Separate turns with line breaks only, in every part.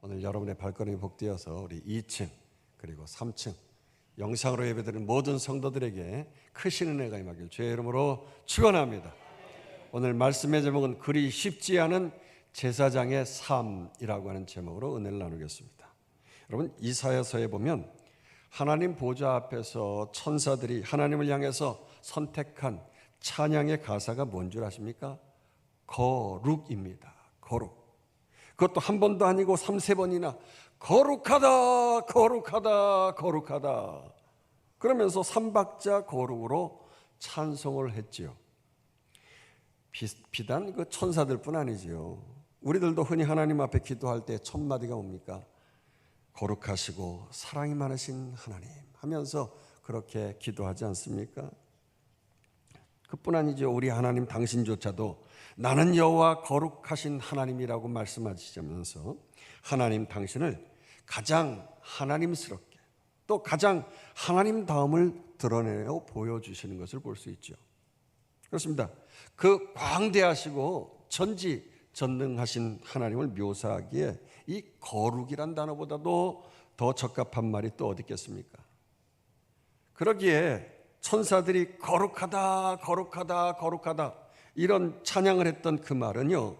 오늘 여러분의 발걸음이 복되어서 우리 2층 그리고 3층 영상으로 예배드리는 모든 성도들에게 크신 은혜가 임하길 주의 이름으로 축원합니다. 오늘 말씀의 제목은 그리 쉽지 않은 제사장의 삶이라고 하는 제목으로 은혜를 나누겠습니다. 여러분, 이사야서에 보면 하나님 보좌 앞에서 천사들이 하나님을 향해서 선택한 찬양의 가사가 뭔 줄 아십니까? 거룩입니다. 거룩. 그것도 한 번도 아니고 3-4번이나 거룩하다 거룩하다 거룩하다 그러면서 삼박자 거룩으로 찬송을 했지요. 비단 그 천사들뿐 아니지요. 우리들도 흔히 하나님 앞에 기도할 때 첫 마디가 뭡니까? 거룩하시고 사랑이 많으신 하나님 하면서 그렇게 기도하지 않습니까? 그뿐 아니죠. 우리 하나님 당신조차도 나는 여호와 거룩하신 하나님이라고 말씀하시면서 하나님 당신을 가장 하나님스럽게 또 가장 하나님다움을 드러내어 보여주시는 것을 볼 수 있죠. 그렇습니다. 그 광대하시고 전지전능하신 하나님을 묘사하기에 이 거룩이란 단어보다도 더 적합한 말이 또 어디 있겠습니까? 그러기에 천사들이 거룩하다 거룩하다 거룩하다 이런 찬양을 했던 그 말은요,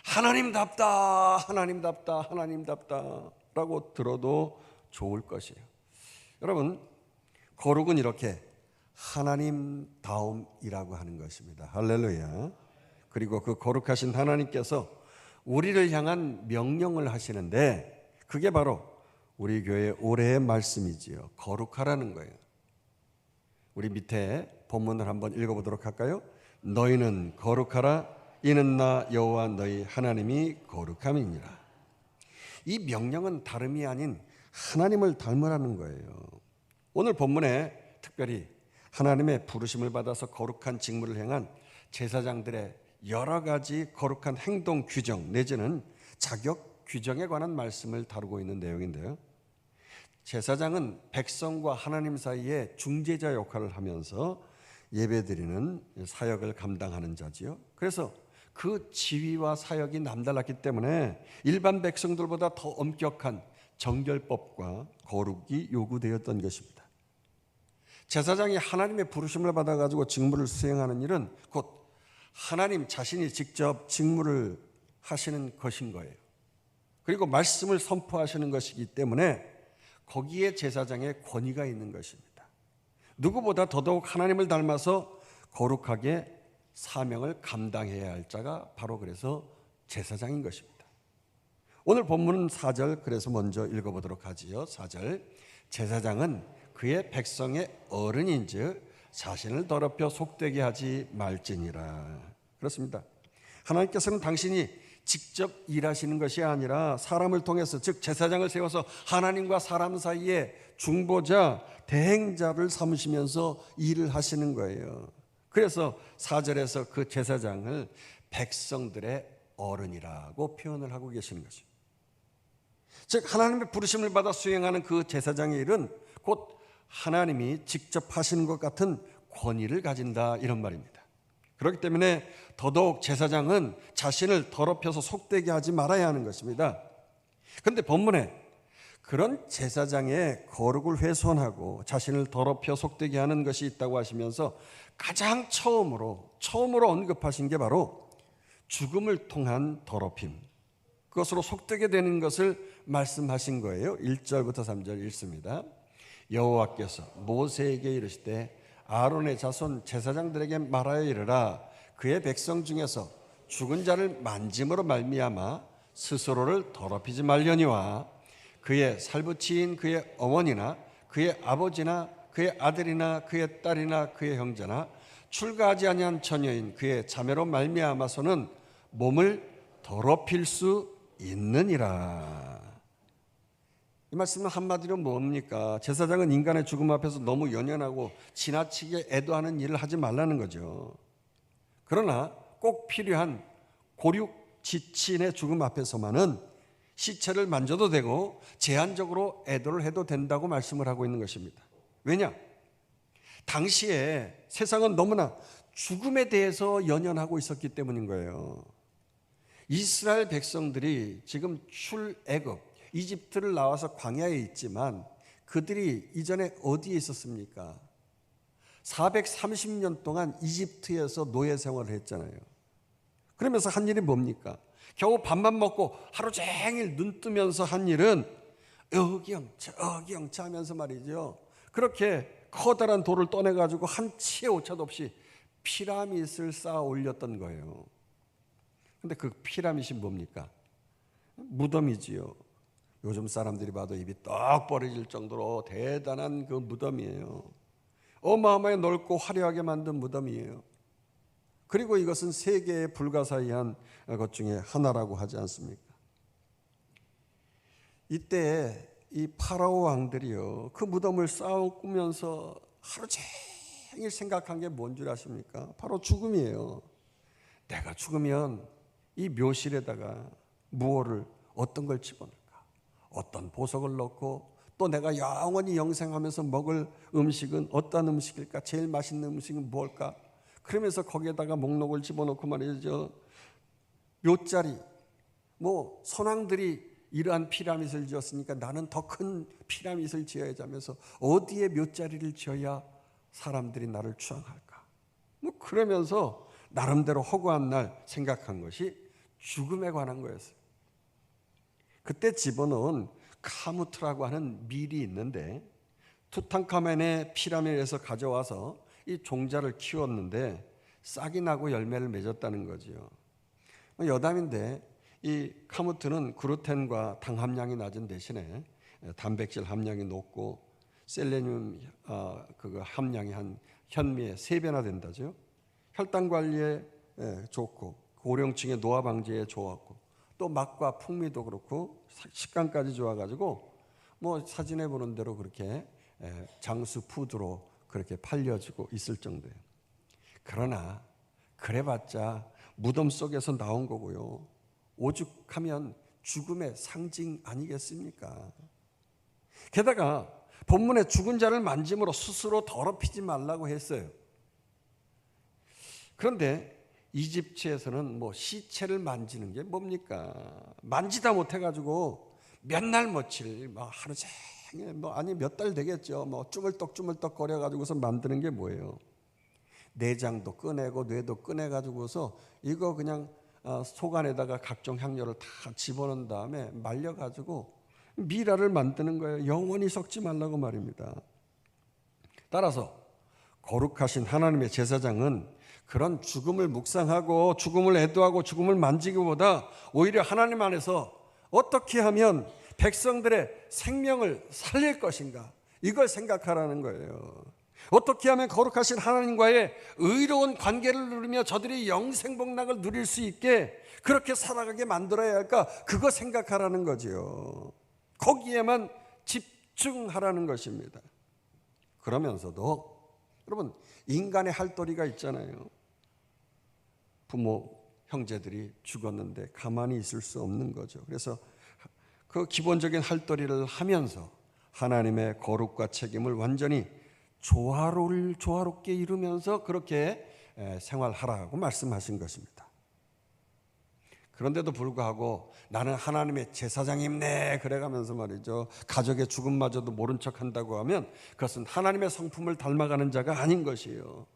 하나님답다 하나님답다 하나님답다 라고 들어도 좋을 것이에요. 여러분, 거룩은 이렇게 하나님다움이라고 하는 것입니다. 할렐루야. 그리고 그 거룩하신 하나님께서 우리를 향한 명령을 하시는데 그게 바로 우리 교회 올해의 말씀이지요. 거룩하라는 거예요. 우리 밑에 본문을 한번 읽어보도록 할까요? 너희는 거룩하라. 이는 나 여호와 너희 하나님이 거룩함이니라. 이 명령은 다름이 아닌 하나님을 닮으라는 거예요. 오늘 본문에 특별히 하나님의 부르심을 받아서 거룩한 직무를 행한 제사장들의 여러 가지 거룩한 행동 규정 내지는 자격 규정에 관한 말씀을 다루고 있는 내용인데요. 제사장은 백성과 하나님 사이에 중재자 역할을 하면서 예배드리는 사역을 감당하는 자지요. 그래서 그 지위와 사역이 남달랐기 때문에 일반 백성들보다 더 엄격한 정결법과 거룩이 요구되었던 것입니다. 제사장이 하나님의 부르심을 받아가지고 직무를 수행하는 일은 곧 하나님 자신이 직접 직무를 하시는 것인 거예요. 그리고 말씀을 선포하시는 것이기 때문에 거기에 제사장의 권위가 있는 것입니다. 누구보다 더더욱 하나님을 닮아서 거룩하게 사명을 감당해야 할 자가 바로 그래서 제사장인 것입니다. 오늘 본문은 4절 그래서 먼저 읽어보도록 하지요. 4절 제사장은 그의 백성의 어른인즉 자신을 더럽혀 속되게 하지 말지니라. 그렇습니다. 하나님께서는 당신이 직접 일하시는 것이 아니라 사람을 통해서 즉 제사장을 세워서 하나님과 사람 사이에 중보자 대행자를 삼으시면서 일을 하시는 거예요. 그래서 4절에서 그 제사장을 백성들의 어른이라고 표현을 하고 계시는 거죠. 즉 하나님의 부르심을 받아 수행하는 그 제사장의 일은 곧 하나님이 직접 하시는 것 같은 권위를 가진다 이런 말입니다. 그렇기 때문에 더더욱 제사장은 자신을 더럽혀서 속되게 하지 말아야 하는 것입니다. 그런데 본문에 그런 제사장의 거룩을 훼손하고 자신을 더럽혀 속되게 하는 것이 있다고 하시면서 가장 처음으로 언급하신 게 바로 죽음을 통한 더럽힘, 그것으로 속되게 되는 것을 말씀하신 거예요. 1절부터 3절 읽습니다. 여호와께서 모세에게 이르시되 아론의 자손 제사장들에게 말하여 이르라. 그의 백성 중에서 죽은 자를 만짐으로 말미암아 스스로를 더럽히지 말려니와 그의 살부치인 그의 어머니나 그의 아버지나 그의 아들이나 그의 딸이나 그의 형제나 출가하지 아니한 처녀인 그의 자매로 말미암아서는 몸을 더럽힐 수 있느니라. 이 말씀은 한마디로 뭡니까? 제사장은 인간의 죽음 앞에서 너무 연연하고 지나치게 애도하는 일을 하지 말라는 거죠. 그러나 꼭 필요한 고륙 지친의 죽음 앞에서만은 시체를 만져도 되고 제한적으로 애도를 해도 된다고 말씀을 하고 있는 것입니다. 왜냐? 당시에 세상은 너무나 죽음에 대해서 연연하고 있었기 때문인 거예요. 이스라엘 백성들이 지금 출애굽 이집트를 나와서 광야에 있지만 그들이 이전에 어디에 있었습니까? 430년 동안 이집트에서 노예 생활을 했잖아요. 그러면서 한 일이 뭡니까? 겨우 밥만 먹고 하루 종일 눈 뜨면서 한 일은 어기영차 하면서 말이죠. 그렇게 커다란 돌을 떠내가지고 한 치의 오차도 없이 피라밋을 쌓아 올렸던 거예요. 근데 그 피라밋이 뭡니까? 무덤이지요. 요즘 사람들이 봐도 입이 떡 벌어질 정도로 대단한 그 무덤이에요. 어마어마하게 넓고 화려하게 만든 무덤이에요. 그리고 이것은 세계에 불가사의한 것 중에 하나라고 하지 않습니까? 이때 이 파라오 왕들이요, 그 무덤을 쌓아꾸면서 하루 종일 생각한 게 뭔 줄 아십니까? 바로 죽음이에요. 내가 죽으면 이 묘실에다가 무엇을, 어떤 걸 집어넣을까? 어떤 보석을 넣고 또 내가 영원히 영생하면서 먹을 음식은 어떤 음식일까? 제일 맛있는 음식은 뭘까? 그러면서 거기에다가 목록을 집어넣고 말이죠. 묘자리, 선왕들이 이러한 피라밋을 지었으니까 나는 더 큰 피라밋을 지어야지 하면서 어디에 묘자리를 지어야 사람들이 나를 추앙할까? 그러면서 나름대로 허구한 날 생각한 것이 죽음에 관한 거였어요. 그때 집어넣은 카무트라고 하는 밀이 있는데 투탕카멘의 피라미드에서 가져와서 이 종자를 키웠는데 싹이 나고 열매를 맺었다는 거죠. 여담인데 이 카무트는 글루텐과 당 함량이 낮은 대신에 단백질 함량이 높고 셀레늄 함량이 한 현미의 3배나 된다죠. 혈당 관리에 좋고 고령층의 노화 방지에 좋았고 또 맛과 풍미도 그렇고 식감까지 좋아가지고 사진에 보는 대로 그렇게 장수 푸드로 그렇게 팔려지고 있을 정도예요. 그러나 그래봤자 무덤 속에서 나온 거고요. 오죽하면 죽음의 상징 아니겠습니까? 게다가 본문에 죽은 자를 만짐으로 스스로 더럽히지 말라고 했어요. 그런데 이집트에서는 시체를 만지는 게 뭡니까? 만지다 못해가지고 몇 날 며칠, 하루 종일, 아니 몇 달 되겠죠. 쭈물떡 거려가지고서 만드는 게 뭐예요? 내장도 꺼내고 뇌도 꺼내가지고서 이거 그냥 속 안에다가 각종 향료를 다 집어넣은 다음에 말려가지고 미라를 만드는 거예요. 영원히 썩지 말라고 말입니다. 따라서 거룩하신 하나님의 제사장은 그런 죽음을 묵상하고 죽음을 애도하고 죽음을 만지기보다 오히려 하나님 안에서 어떻게 하면 백성들의 생명을 살릴 것인가, 이걸 생각하라는 거예요. 어떻게 하면 거룩하신 하나님과의 의로운 관계를 누리며 저들이 영생복락을 누릴 수 있게 그렇게 살아가게 만들어야 할까, 그거 생각하라는 거지요. 거기에만 집중하라는 것입니다. 그러면서도 여러분, 인간의 할 도리가 있잖아요. 부모, 형제들이 죽었는데 가만히 있을 수 없는 거죠. 그래서 그 기본적인 할 도리를 하면서 하나님의 거룩과 책임을 완전히 조화롭게 이루면서 그렇게 생활하라고 말씀하신 것입니다. 그런데도 불구하고 나는 하나님의 제사장입네 그래가면서 말이죠, 가족의 죽음마저도 모른 척한다고 하면 그것은 하나님의 성품을 닮아가는 자가 아닌 것이에요.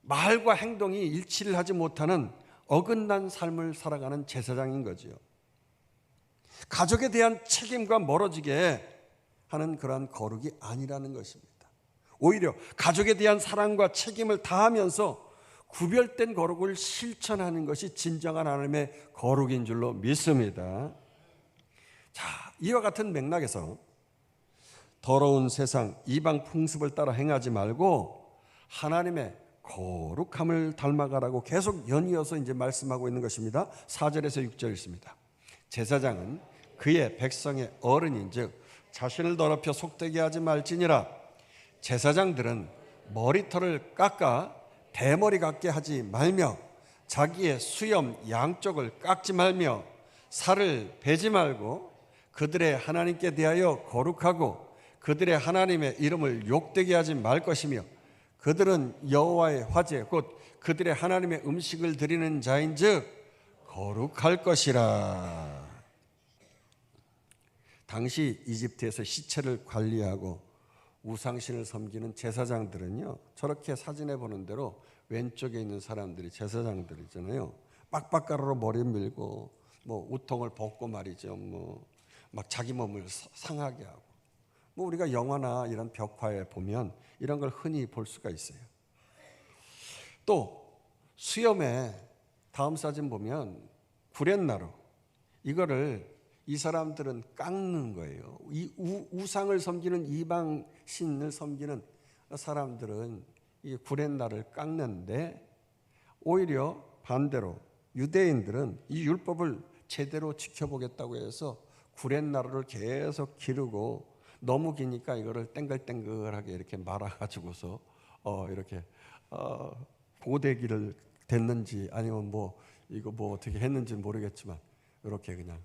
말과 행동이 일치를 하지 못하는 어긋난 삶을 살아가는 제사장인 거지요. 가족에 대한 책임과 멀어지게 하는 그러한 거룩이 아니라는 것입니다. 오히려 가족에 대한 사랑과 책임을 다하면서 구별된 거룩을 실천하는 것이 진정한 하나님의 거룩인 줄로 믿습니다. 자, 이와 같은 맥락에서 더러운 세상 이방 풍습을 따라 행하지 말고 하나님의 거룩함을 닮아가라고 계속 연이어서 이제 말씀하고 있는 것입니다. 4절에서 6절 있습니다. 제사장은 그의 백성의 어른인즉 자신을 더럽혀 속되게 하지 말지니라. 제사장들은 머리털을 깎아 대머리 같게 하지 말며 자기의 수염 양쪽을 깎지 말며 살을 베지 말고 그들의 하나님께 대하여 거룩하고 그들의 하나님의 이름을 욕되게 하지 말 것이며 그들은 여호와의 화제 곧 그들의 하나님의 음식을 드리는 자인즉 거룩할 것이라. 당시 이집트에서 시체를 관리하고 우상신을 섬기는 제사장들은요, 저렇게 사진에 보는 대로 왼쪽에 있는 사람들이 제사장들이잖아요. 빡빡가루로 머리 밀고 뭐 우통을 벗고 말이죠. 뭐 막 자기 몸을 상하게 하고. 뭐 우리가 영화나 이런 벽화에 보면 이런 걸 흔히 볼 수가 있어요. 또 수염에 다음 사진 보면 구렛나루, 이거를 이 사람들은 깎는 거예요. 이 우상을 섬기는 이방 신을 섬기는 사람들은 이 구렛나루를 깎는데, 오히려 반대로 유대인들은 이 율법을 제대로 지켜보겠다고 해서 구렛나루를 계속 기르고, 너무 기니까 이거를 땡글땡글하게 이렇게 말아가지고서 이렇게 고데기를 됐는지 아니면 뭐 이거 뭐 어떻게 했는지 모르겠지만 이렇게 그냥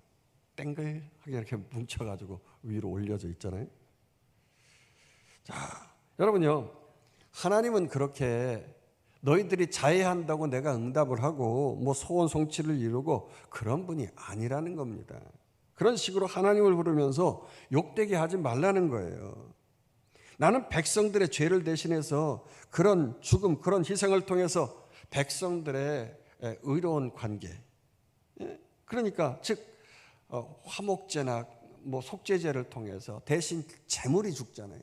땡글하게 이렇게 뭉쳐가지고 위로 올려져 있잖아요. 자, 여러분요, 하나님은 그렇게 너희들이 자해한다고 내가 응답을 하고 뭐 소원 성취를 이루고 그런 분이 아니라는 겁니다. 그런 식으로 하나님을 부르면서 욕되게 하지 말라는 거예요. 나는 백성들의 죄를 대신해서 그런 죽음, 그런 희생을 통해서 백성들의 의로운 관계, 그러니까 즉 화목제나 뭐 속죄제를 통해서 대신 제물이 죽잖아요.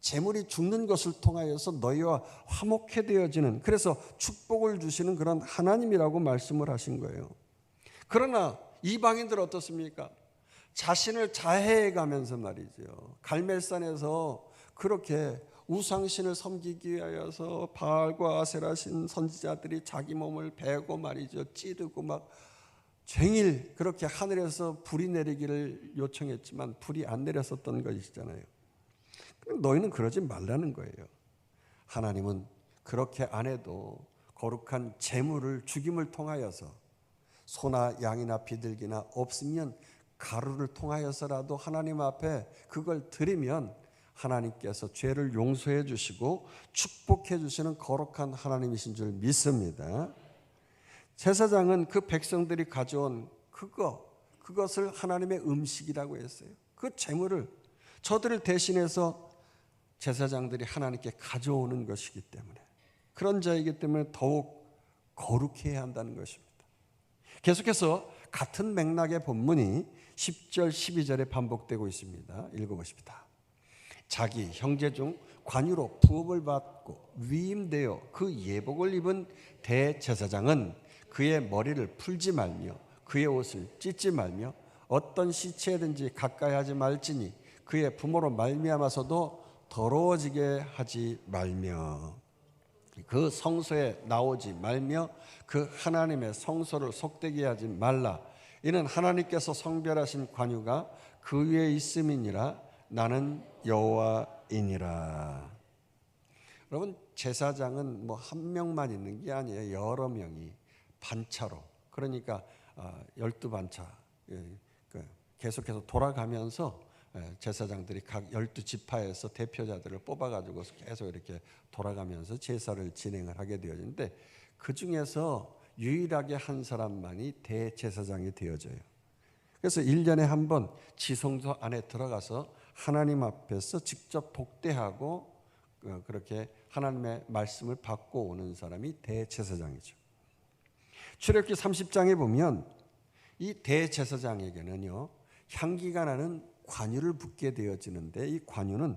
제물이 죽는 것을 통하여서 너희와 화목해 되어지는, 그래서 축복을 주시는 그런 하나님이라고 말씀을 하신 거예요. 그러나 이방인들 어떻습니까? 자신을 자해해 가면서 말이죠, 갈멜산에서 그렇게 우상신을 섬기기 위하여서 바알과 아세라신 선지자들이 자기 몸을 베고 말이죠, 찌르고 막 쟁일 그렇게 하늘에서 불이 내리기를 요청했지만 불이 안 내렸었던 것이잖아요. 너희는 그러지 말라는 거예요. 하나님은 그렇게 안 해도 거룩한 제물을 죽임을 통하여서, 소나 양이나 비둘기나 없으면 가루를 통하여서라도 하나님 앞에 그걸 드리면 하나님께서 죄를 용서해 주시고 축복해 주시는 거룩한 하나님이신 줄 믿습니다. 제사장은 그 백성들이 가져온 그것을 하나님의 음식이라고 했어요. 그 제물을 저들을 대신해서 제사장들이 하나님께 가져오는 것이기 때문에, 그런 자이기 때문에 더욱 거룩해야 한다는 것입니다. 계속해서 같은 맥락의 본문이 10절 12절에 반복되고 있습니다. 읽어보십니다. 자기 형제 중 관유로 부업을 받고 위임되어 그 예복을 입은 대제사장은 그의 머리를 풀지 말며 그의 옷을 찢지 말며 어떤 시체든지 가까이 하지 말지니 그의 부모로 말미암아서도 더러워지게 하지 말며 그 성소에 나오지 말며 그 하나님의 성소를 속되게 하지 말라. 이는 하나님께서 성별하신 관유가 그 위에 있음이니라. 나는 여호와이니라. 여러분, 제사장은 뭐 한 명만 있는 게 아니에요. 여러 명이 반차로, 그러니까 12반차 계속해서 돌아가면서 제사장들이 각 12지파에서 대표자들을 뽑아가지고 계속 이렇게 돌아가면서 제사를 진행을 하게 되어지는데, 그 중에서 유일하게 한 사람만이 대제사장이 되어져요. 그래서 1년에 한 번 지성소 안에 들어가서 하나님 앞에서 직접 복대하고 그렇게 하나님의 말씀을 받고 오는 사람이 대제사장이죠. 출애굽기 30장에 보면 이 대제사장에게는요, 향기가 나는 관유를 붓게 되어지는데, 이 관유는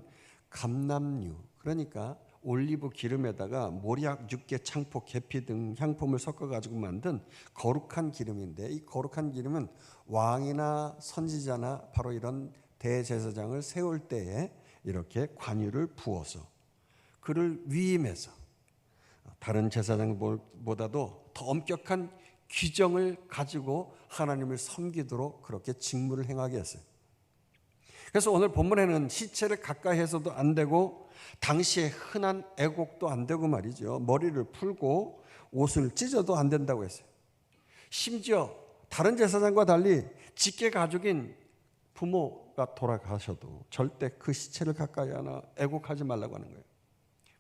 감람류, 그러니까 올리브 기름에다가 모략, 육개, 창포, 계피 등 향품을 섞어가지고 만든 거룩한 기름인데, 이 거룩한 기름은 왕이나 선지자나 바로 이런 대제사장을 세울 때에 이렇게 관유를 부어서 그를 위임해서 다른 제사장보다도 더 엄격한 규정을 가지고 하나님을 섬기도록 그렇게 직무를 행하게 했어요. 그래서 오늘 본문에는 시체를 가까이 해서도 안 되고 당시에 흔한 애곡도 안 되고 말이죠, 머리를 풀고 옷을 찢어도 안 된다고 했어요. 심지어 다른 제사장과 달리 직계 가족인 부모가 돌아가셔도 절대 그 시체를 가까이 하나 애곡하지 말라고 하는 거예요.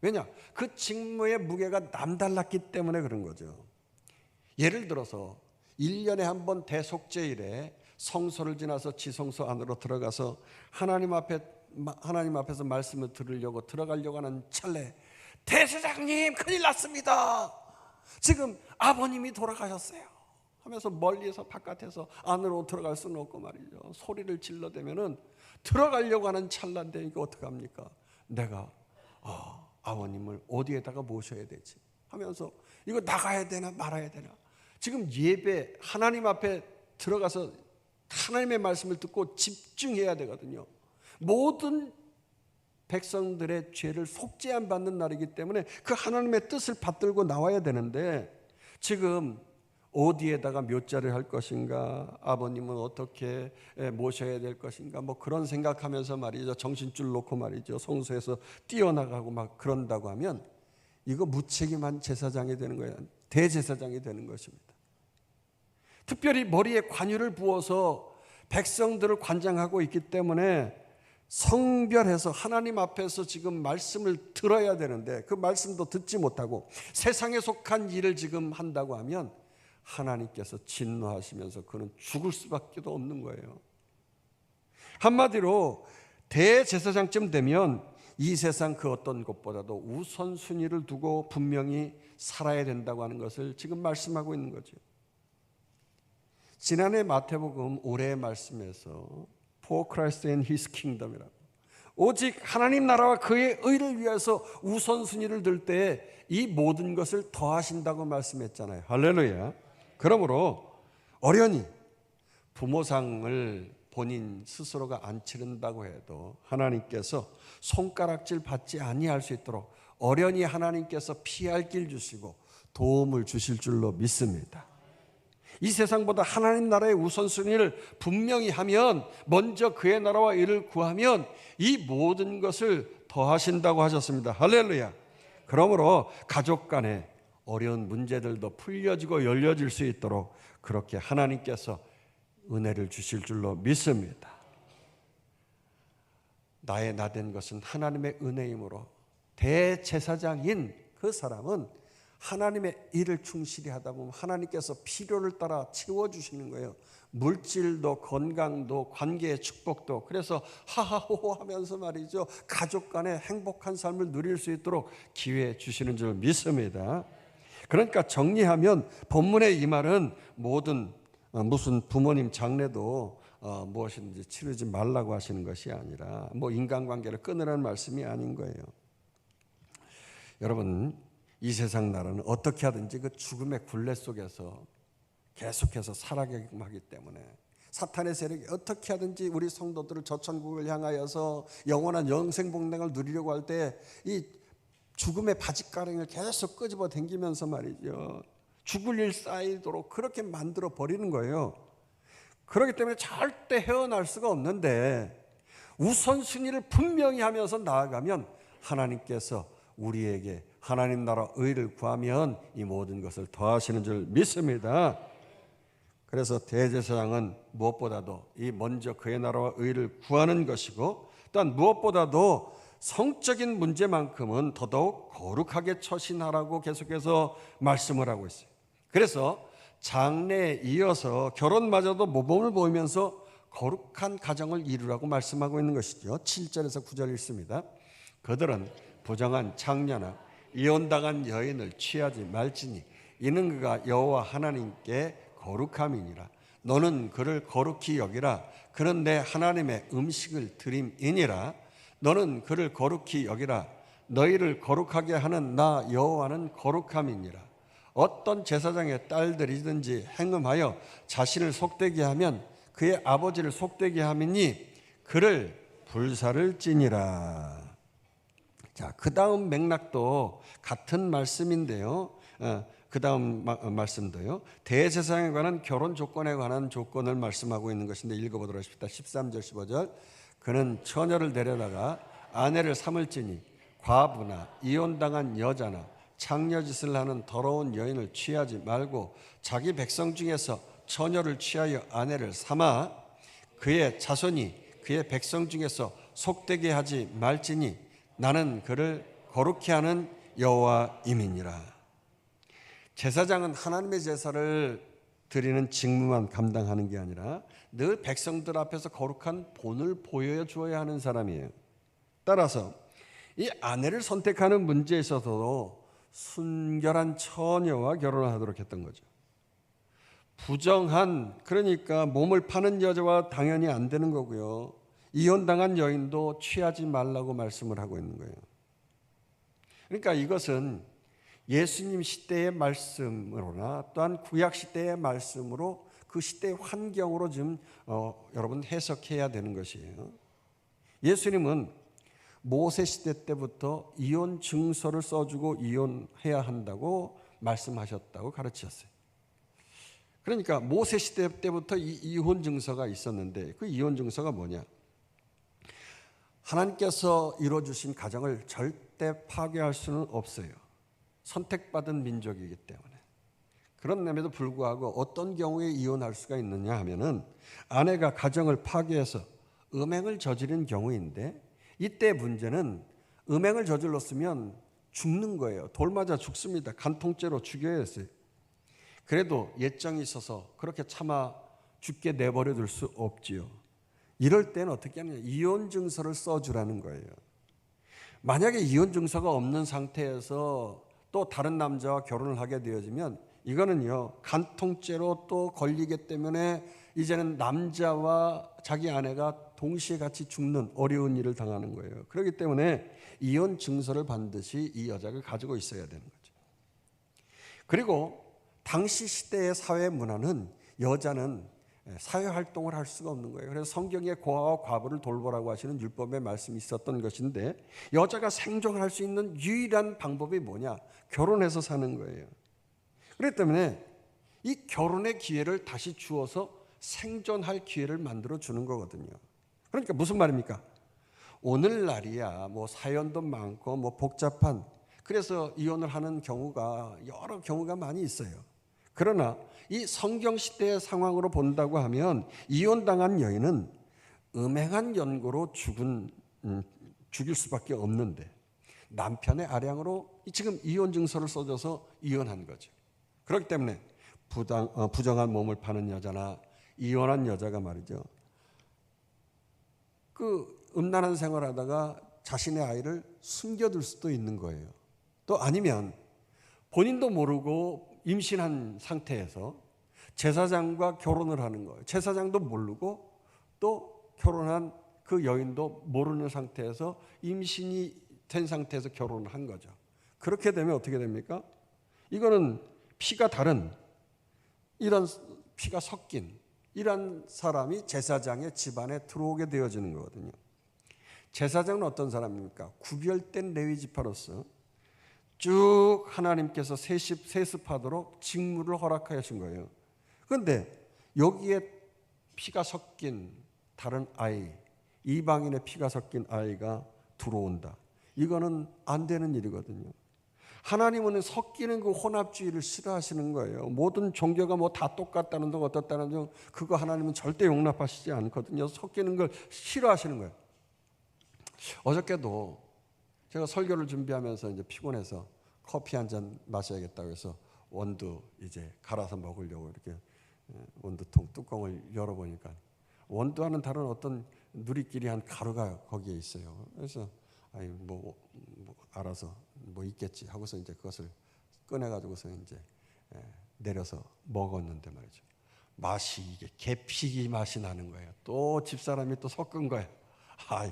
왜냐? 그 직무의 무게가 남달랐기 때문에 그런 거죠. 예를 들어서 1년에 한 번 대속죄일에 성소를 지나서 지성소 안으로 들어가서 하나님 앞에서 말씀을 들어가려고 하는 찰나에 대제사장님 큰일 났습니다. 지금 아버님이 돌아가셨어요 하면서 멀리서 바깥에서 안으로 들어갈 수는 없고 말이죠. 소리를 질러대면은 들어가려고 하는 찰나인데 이거 어떡합니까? 내가 아버님을 어디에다가 모셔야 되지 하면서 이거 나가야 되나 말아야 되나. 지금 예배 하나님 앞에 들어가서 하나님의 말씀을 듣고 집중해야 되거든요. 모든 백성들의 죄를 속죄함 받는 날이기 때문에 그 하나님의 뜻을 받들고 나와야 되는데 지금 어디에다가 묘자를 할 것인가, 아버님은 어떻게 모셔야 될 것인가, 뭐 그런 생각하면서 말이죠. 정신줄 놓고 말이죠. 성소에서 뛰어나가고 막 그런다고 하면 이거 무책임한 제사장이 되는 거예요. 대제사장이 되는 것입니다. 특별히 머리에 관유를 부어서 백성들을 관장하고 있기 때문에 성별해서 하나님 앞에서 지금 말씀을 들어야 되는데 그 말씀도 듣지 못하고 세상에 속한 일을 지금 한다고 하면 하나님께서 진노하시면서 그는 죽을 수밖에 없는 거예요. 한마디로 대제사장쯤 되면 이 세상 그 어떤 것보다도 우선순위를 두고 분명히 살아야 된다고 하는 것을 지금 말씀하고 있는 거죠. 지난해 마태복음 올해의 말씀에서 For Christ and His Kingdom이라고, 오직 하나님 나라와 그의 의를 위해서 우선순위를 들 때 이 모든 것을 더하신다고 말씀했잖아요. 할렐루야. 그러므로 어련히 부모상을 본인 스스로가 안 치른다고 해도 하나님께서 손가락질 받지 아니할 수 있도록 어련히 하나님께서 피할 길 주시고 도움을 주실 줄로 믿습니다. 이 세상보다 하나님 나라의 우선순위를 분명히 하면, 먼저 그의 나라와 의를 구하면 이 모든 것을 더하신다고 하셨습니다. 할렐루야. 그러므로 가족 간에 어려운 문제들도 풀려지고 열려질 수 있도록 그렇게 하나님께서 은혜를 주실 줄로 믿습니다. 나의 나된 것은 하나님의 은혜이므로 대제사장인 그 사람은 하나님의 일을 충실히 하다 보면 하나님께서 필요를 따라 채워주시는 거예요. 물질도 건강도 관계의 축복도. 그래서 하하호호 하면서 말이죠, 가족 간에 행복한 삶을 누릴 수 있도록 기회 주시는 줄 믿습니다. 그러니까 정리하면 본문의 이 말은 모든 무슨 부모님 장례도 무엇인지 치르지 말라고 하시는 것이 아니라 뭐 인간관계를 끊으라는 말씀이 아닌 거예요. 여러분, 이 세상 나라는 어떻게 하든지 그 죽음의 굴레 속에서 계속해서 살아가기만 하기 때문에 사탄의 세력이 어떻게 하든지 우리 성도들을 저천국을 향하여서 영원한 영생복락을 누리려고 할 때 이 죽음의 바짓가랑이를 계속 끄집어 당기면서 말이죠, 죽을 일 쌓이도록 그렇게 만들어 버리는 거예요. 그렇기 때문에 절대 헤어날 수가 없는데 우선순위를 분명히 하면서 나아가면 하나님께서 우리에게 하나님 나라 의를 구하면 이 모든 것을 더하시는 줄 믿습니다. 그래서 대제사장은 무엇보다도 이 먼저 그의 나라와 의를 구하는 것이고, 또한 무엇보다도 성적인 문제만큼은 더더욱 거룩하게 처신하라고 계속해서 말씀을 하고 있어요. 그래서 장래에 이어서 결혼마저도 모범을 보이면서 거룩한 가정을 이루라고 말씀하고 있는 것이죠. 7절에서 9절 읽습니다. 그들은 부정한 장녀나 이혼당한 여인을 취하지 말지니 이는 그가 여호와 하나님께 거룩함이니라. 너는 그를 거룩히 여기라. 그는 내 하나님의 음식을 드림이니라. 너는 그를 거룩히 여기라. 너희를 거룩하게 하는 나 여호와는 거룩함이니라. 어떤 제사장의 딸들이든지 행음하여 자신을 속되게 하면 그의 아버지를 속되게 함이니 그를 불사를 지니라. 자, 그 다음 맥락도 같은 말씀인데요. 그 다음 말씀도요, 대제사장에 관한 결혼 조건에 관한 조건을 말씀하고 있는 것인데 읽어보도록 하십시다. 13절 15절. 그는 처녀를 데려다가 아내를 삼을지니 과부나 이혼당한 여자나 창녀짓을 하는 더러운 여인을 취하지 말고 자기 백성 중에서 처녀를 취하여 아내를 삼아 그의 자손이 그의 백성 중에서 속되게 하지 말지니 나는 그를 거룩히 하는 여호와임이니라. 제사장은 하나님의 제사를 드리는 직무만 감당하는 게 아니라 늘 백성들 앞에서 거룩한 본을 보여주어야 하는 사람이에요. 따라서 이 아내를 선택하는 문제에 있어서도 순결한 처녀와 결혼을 하도록 했던 거죠. 부정한, 그러니까 몸을 파는 여자와 당연히 안 되는 거고요. 이혼당한 여인도 취하지 말라고 말씀을 하고 있는 거예요. 그러니까 이것은 예수님 시대의 말씀으로나 또한 구약 시대의 말씀으로 그 시대의 환경으로 좀 여러분 해석해야 되는 것이에요. 예수님은 모세 시대 때부터 이혼 증서를 써주고 이혼해야 한다고 말씀하셨다고 가르치셨어요. 그러니까 모세 시대 때부터 이혼 증서가 있었는데 그 이혼 증서가 뭐냐? 하나님께서 이루어주신 가정을 절대 파괴할 수는 없어요. 선택받은 민족이기 때문에. 그런데도 불구하고 어떤 경우에 이혼할 수가 있느냐 하면은 아내가 가정을 파괴해서 음행을 저지른 경우인데 이때 문제는 음행을 저질렀으면 죽는 거예요. 돌 맞아 죽습니다. 간통죄로 죽여야 했어요. 그래도 예정이 있어서 그렇게 참아 죽게 내버려 둘 수 없지요. 이럴 때는 어떻게 하느냐? 이혼 증서를 써주라는 거예요. 만약에 이혼 증서가 없는 상태에서 또 다른 남자와 결혼을 하게 되어지면 이거는요 간통죄로 또 걸리기 때문에 이제는 남자와 자기 아내가 동시에 같이 죽는 어려운 일을 당하는 거예요. 그렇기 때문에 이혼 증서를 반드시 이 여자가 가지고 있어야 되는 거죠. 그리고 당시 시대의 사회 문화는 여자는 사회활동을 할 수가 없는 거예요. 그래서 성경에 고아와 과부를 돌보라고 하시는 율법의 말씀이 있었던 것인데 여자가 생존할 수 있는 유일한 방법이 뭐냐? 결혼해서 사는 거예요. 그렇기 때문에 이 결혼의 기회를 다시 주어서 생존할 기회를 만들어 주는 거거든요. 그러니까 무슨 말입니까? 오늘날이야 뭐 사연도 많고 뭐 복잡한, 그래서 이혼을 하는 경우가 여러 경우가 많이 있어요. 그러나 이 성경 시대의 상황으로 본다고 하면 이혼당한 여인은 음행한 연고로 죽일 수밖에 없는데 남편의 아량으로 지금 이혼 증서를 써줘서 이혼한 거죠. 그렇기 때문에 부정한 몸을 파는 여자나 이혼한 여자가 말이죠, 그 음란한 생활하다가 자신의 아이를 숨겨둘 수도 있는 거예요. 또 아니면 본인도 모르고 임신한 상태에서 제사장과 결혼을 하는 거예요. 제사장도 모르고 또 결혼한 그 여인도 모르는 상태에서 임신이 된 상태에서 결혼을 한 거죠. 그렇게 되면 어떻게 됩니까? 이거는 피가 다른, 이런 피가 섞인 이런 사람이 제사장의 집안에 들어오게 되어지는 거거든요. 제사장은 어떤 사람입니까? 구별된 레위 지파로서 쭉 하나님께서 세습하도록 직무를 허락하신 거예요. 그런데 여기에 피가 섞인 다른 아이, 이방인의 피가 섞인 아이가 들어온다. 이거는 안 되는 일이거든요. 하나님은 섞이는 그 혼합주의를 싫어하시는 거예요. 모든 종교가 뭐 다 똑같다는 등 어떻다는 등 그거 하나님은 절대 용납하시지 않거든요. 섞이는 걸 싫어하시는 거예요. 어저께도 제가 설교를 준비하면서 이제 피곤해서 커피 한 잔 마셔야겠다고 해서 원두 이제 갈아서 먹으려고 이렇게 원두통 뚜껑을 열어보니까 원두와는 다른 어떤 누리끼리 한 가루가 거기에 있어요. 그래서 아니 뭐 알아서 뭐 있겠지 하고서 이제 그것을 꺼내가지고서 이제 내려서 먹었는데 말이죠. 맛이 이게 계피기 맛이 나는 거예요. 또 집사람이 또 섞은 거예요. 아이,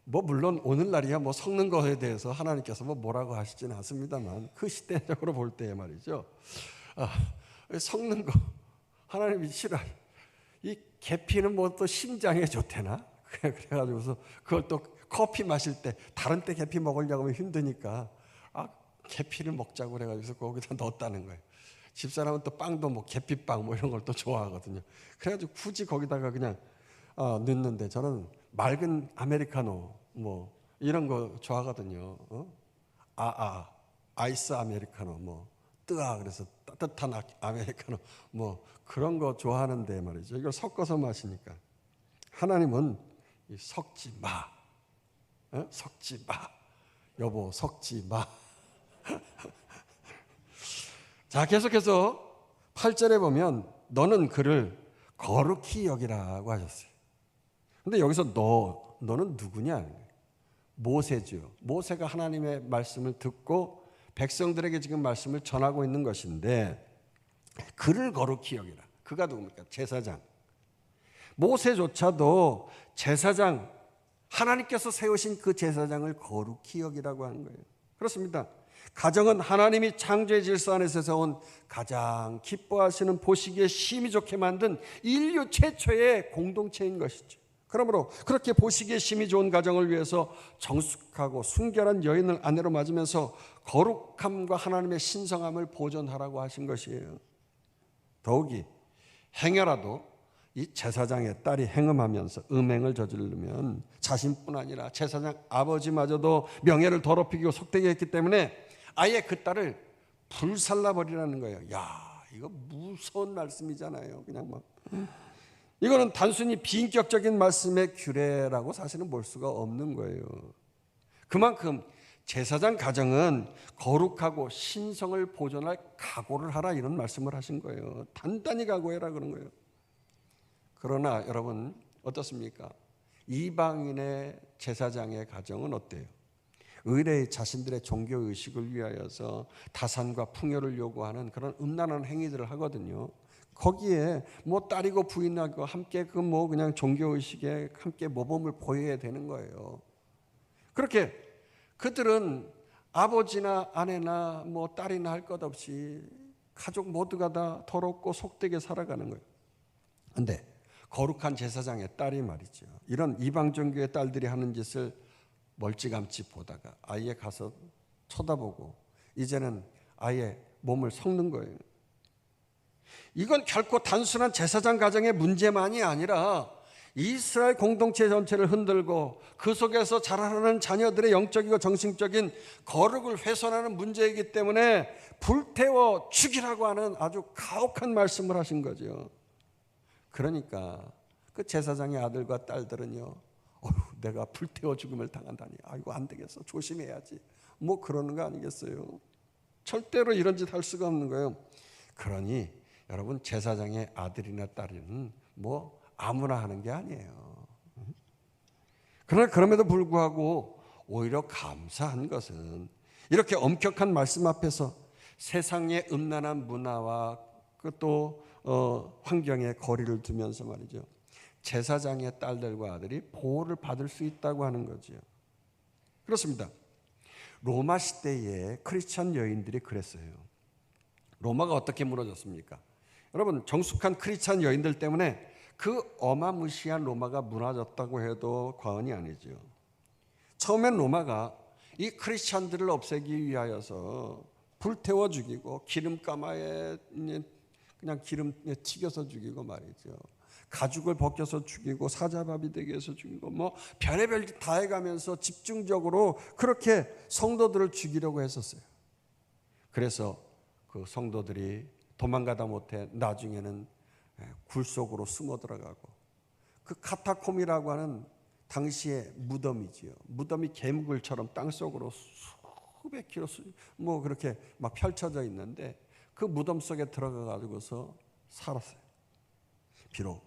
뭐 물론 오늘날이야 뭐 섞는 것에 대해서 하나님께서 뭐라고 하시지는 않습니다만 그 시대적으로 볼 때 말이죠. 섞는 거 하나님이 싫어. 이 계피는 뭐 또 심장에 좋대나? 그래가지고서 그걸 또 커피 마실 때 다른 때 계피 먹으려고 하면 힘드니까 계피를 먹자고 그래가지고 거기다 넣었다는 거예요. 집사람은 또 빵도 뭐 계피빵 뭐 이런 걸 또 좋아하거든요. 그래가지고 굳이 거기다가 그냥 넣는데 저는 맑은 아메리카노 뭐 이런 거 좋아하거든요. 아이스 아메리카노 뭐 뜨아 그래서 따뜻한 아메리카노 뭐 그런 거 좋아하는데 말이죠. 이걸 섞어서 마시니까 하나님은 섞지 마. 섞지 마. 여보 섞지 마. 자, 계속해서 8절에 보면 너는 그를 거룩히 여기라고 하셨어요. 근데 여기서 너는 누구냐? 모세죠. 모세가 하나님의 말씀을 듣고 백성들에게 지금 말씀을 전하고 있는 것인데 그를 거룩히 여기라. 그가 누굽니까? 제사장. 모세조차도 제사장, 하나님께서 세우신 그 제사장을 거룩히 여기라고 하는 거예요. 그렇습니다. 가정은 하나님이 창조의 질서 안에서 세운 가장 기뻐하시는, 보시기에 심히 좋게 만든 인류 최초의 공동체인 것이죠. 그러므로 그렇게 보시기에 심히 좋은 가정을 위해서 정숙하고 순결한 여인을 아내로 맞으면서 거룩함과 하나님의 신성함을 보존하라고 하신 것이에요. 더욱이 행여라도 이 제사장의 딸이 행음하면서 음행을 저지르면 자신뿐 아니라 제사장 아버지마저도 명예를 더럽히고 속되게 했기 때문에 아예 그 딸을 불살라버리라는 거예요. 야, 이거 무서운 말씀이잖아요. 그냥 막 이거는 단순히 비인격적인 말씀의 규례라고 사실은 볼 수가 없는 거예요. 그만큼 제사장 가정은 거룩하고 신성을 보존할 각오를 하라, 이런 말씀을 하신 거예요. 단단히 각오해라 그런 거예요. 그러나 여러분 어떻습니까? 이방인의 제사장의 가정은 어때요? 의뢰의 자신들의 종교의식을 위하여서 다산과 풍요를 요구하는 그런 음란한 행위들을 하거든요. 거기에 뭐 딸이고 부인하고 함께 그냥 종교의식에 함께 모범을 보여야 되는 거예요. 그렇게 그들은 아버지나 아내나 뭐 딸이나 할 것 없이 가족 모두가 다 더럽고 속되게 살아가는 거예요. 그런데 거룩한 제사장의 딸이 말이죠, 이런 이방 종교의 딸들이 하는 짓을 멀찌감치 보다가 아예 가서 쳐다보고 이제는 아예 몸을 섞는 거예요. 이건 결코 단순한 제사장 가정의 문제만이 아니라 이스라엘 공동체 전체를 흔들고 그 속에서 자라나는 자녀들의 영적이고 정신적인 거룩을 훼손하는 문제이기 때문에 불태워 죽이라고 하는 아주 가혹한 말씀을 하신 거죠. 그러니까 그 제사장의 아들과 딸들은요, 내가 불태워 죽음을 당한다니, 이거 안 되겠어, 조심해야지, 뭐 그러는 거 아니겠어요? 절대로 이런 짓 할 수가 없는 거예요. 그러니 여러분, 제사장의 아들이나 딸은 뭐 아무나 하는 게 아니에요. 그러나 그럼에도 불구하고 오히려 감사한 것은 이렇게 엄격한 말씀 앞에서 세상의 음란한 문화와 또 환경에 거리를 두면서 말이죠, 제사장의 딸들과 아들이 보호를 받을 수 있다고 하는 거죠. 그렇습니다. 로마 시대에 크리스천 여인들이 그랬어요. 로마가 어떻게 무너졌습니까? 여러분, 정숙한 크리스천 여인들 때문에 그 어마무시한 로마가 무너졌다고 해도 과언이 아니죠. 처음엔 로마가 이 크리스천들을 없애기 위하여서 불태워 죽이고 기름가마에 그냥 기름 튀겨서 죽이고 말이죠, 가죽을 벗겨서 죽이고 사자밥이 되게 해서 죽이고 뭐 별의별 짓 다 해가면서 집중적으로 그렇게 성도들을 죽이려고 했었어요. 그래서 그 성도들이 도망가다 못해 나중에는 굴 속으로 숨어 들어가고, 그 카타콤이라고 하는 당시의 무덤이지요. 무덤이 개무굴처럼 땅 속으로 수백 킬로 뭐 그렇게 막 펼쳐져 있는데 그 무덤 속에 들어가 가지고서 살았어요. 비록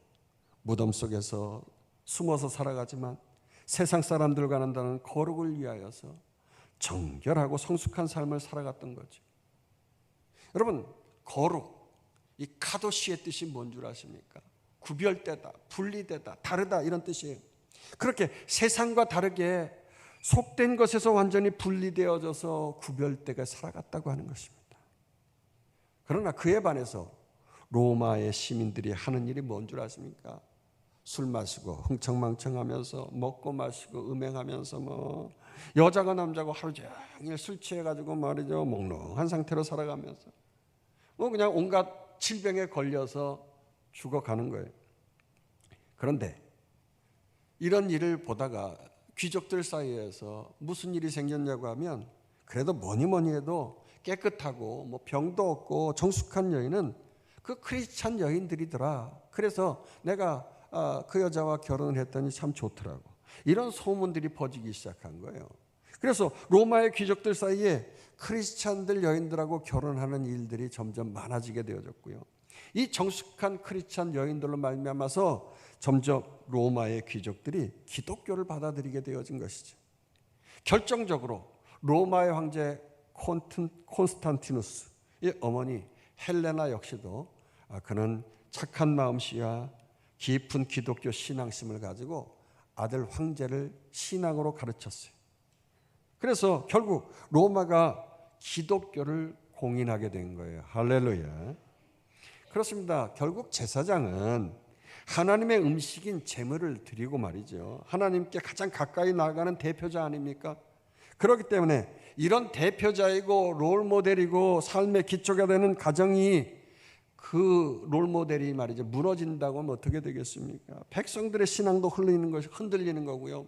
무덤 속에서 숨어서 살아가지만 세상 사람들과는 다른 거룩을 위하여서 정결하고 성숙한 삶을 살아갔던 거죠. 여러분, 거룩, 이 카도시의 뜻이 뭔 줄 아십니까? 구별되다, 분리되다, 다르다, 이런 뜻이에요. 그렇게 세상과 다르게 속된 것에서 완전히 분리되어져서 구별되게 살아갔다고 하는 것입니다. 그러나 그에 반해서 로마의 시민들이 하는 일이 뭔 줄 아십니까? 술 마시고 흥청망청하면서 먹고 마시고 음행하면서 뭐 여자가 남자고 하루 종일 술 취해가지고 말이죠, 몽롱한 상태로 살아가면서 뭐 그냥 온갖 질병에 걸려서 죽어가는 거예요. 그런데 이런 일을 보다가 귀족들 사이에서 무슨 일이 생겼냐고 하면, 그래도 뭐니 해도 깨끗하고 뭐 병도 없고 정숙한 여인은 그 크리스찬 여인들이더라. 그래서 내가 그 여자와 결혼을 했더니 참 좋더라고. 이런 소문들이 퍼지기 시작한 거예요. 그래서 로마의 귀족들 사이에 크리스찬들 여인들하고 결혼하는 일들이 점점 많아지게 되어졌고요. 이 정숙한 크리스찬 여인들로 말미암아서 점점 로마의 귀족들이 기독교를 받아들이게 되어진 것이죠. 결정적으로 로마의 황제 콘스탄티누스의 어머니 헬레나 역시도 그는 착한 마음씨와 깊은 기독교 신앙심을 가지고 아들 황제를 신앙으로 가르쳤어요. 그래서 결국 로마가 기독교를 공인하게 된 거예요. 할렐루야. 그렇습니다. 결국 제사장은 하나님의 음식인 제물을 드리고 말이죠. 하나님께 가장 가까이 나아가는 대표자 아닙니까? 그렇기 때문에 이런 대표자이고 롤모델이고 삶의 기초가 되는 가정이 그 롤모델이 말이죠. 무너진다고 하면 어떻게 되겠습니까? 백성들의 신앙도 흔들리는 거고요.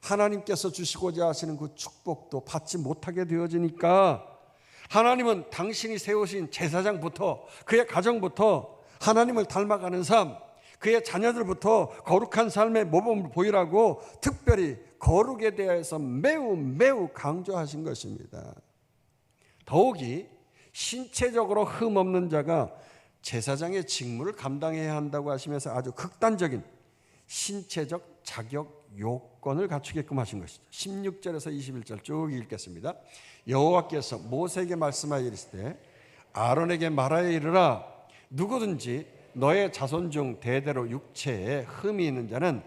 하나님께서 주시고자 하시는 그 축복도 받지 못하게 되어지니까 하나님은 당신이 세우신 제사장부터 그의 가정부터 하나님을 닮아가는 삶, 그의 자녀들부터 거룩한 삶의 모범을 보이라고 특별히 거룩에 대해서 매우 강조하신 것입니다. 더욱이 신체적으로 흠 없는 자가 제사장의 직무를 감당해야 한다고 하시면서 아주 극단적인 신체적 자격 요건을 갖추게끔 하신 것이죠. 16절에서 21절 쭉 읽겠습니다. 여호와께서 모세에게 말씀하여 이르시되 아론에게 말하여 이르라 누구든지 너의 자손 중 대대로 육체에 흠이 있는 자는